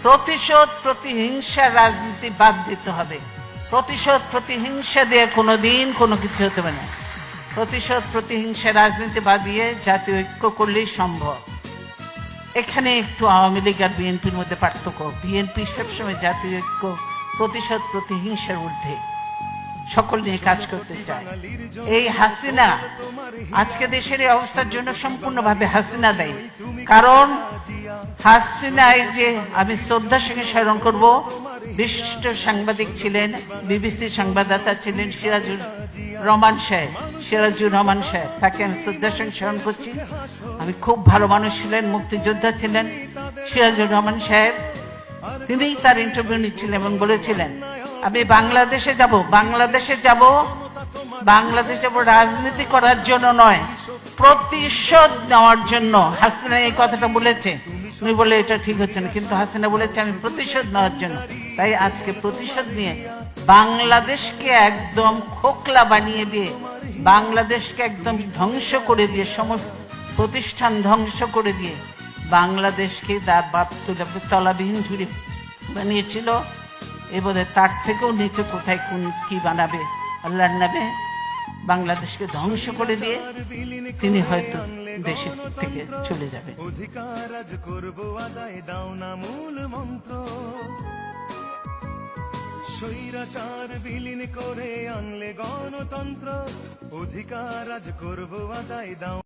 প্রতিশোধ প্রতিহিংসার রাজনীতি বাদ দিতে হবে। প্রতিশোধ প্রতিহিংসা দিয়ে কোনোদিন কোনো কিছু হতে পারে না। প্রতিশোধ প্রতিহিংসা রাজনীতি বাদ দিয়ে জাতীয় ঐক্য করলেই সম্ভব। এখানে একটু আওয়ামী লীগ আর বিএনপির মধ্যে পার্থক্য। বিএনপি সবসময় জাতীয় ঐক্য, প্রতিশোধ প্রতিহিংসার ঊর্ধ্বে সকল নিয়ে কাজ করতে চায়। এই হাসিনা আজকে দেশের এই অবস্থার জন্য সম্পূর্ণভাবে হাসিনা দায়ী। কারণ হাসিনা, এই যে আমি শ্রদ্ধার সঙ্গে স্মরণ করব, বিশিষ্ট সাংবাদিক ছিলেন, বিবিসি সংবাদদাতা ছিলেন সিরাজুর রহমান সাহেব, তাকে আমি শ্রদ্ধার সঙ্গে স্মরণ করছি। আমি খুব ভালো মানুষ ছিলেন, মুক্তিযোদ্ধা ছিলেন সিরাজুর রহমান সাহেব। তিনি তার ইন্টারভিউ নিচ্ছিলেন এবং বলেছিলেন, আমি বাংলাদেশে যাব রাজনীতি করার জন্য নয়, প্রতিশোধ নেওয়ার জন্য। হাসিনা এই কথাটা বলেছে। উনি বলে এটা ঠিক হচ্ছে না, কিন্তু হাসিনা বলেছে আমি প্রতিশোধ নেওয়ার জন্য। তাই আজকে প্রতিশোধ নিয়ে বাংলাদেশকে একদম খোকলা বানিয়ে দিয়ে, বাংলাদেশকে একদম ধ্বংস করে দিয়ে, সমস্ত প্রতিষ্ঠান ধ্বংস করে দিয়ে বাংলাদেশকে তার বাপ তলাবিহীন ঝুড়ি বানিয়েছিল। এবারে তার থেকেও নিচে কোথায় কোন কি বানাবে আল্লাহর নামে, বাংলাদেশকে ধ্বংস করে দিয়ে তিনি হয়তো দেশের থেকে চলে যাবে। অধিকার আজ করব আদায়, দাও না মূল মন্ত্র, স্বৈরাচার বিলীন করে আনলে গণতন্ত্র। অধিকার আজ করব আদায়, দাও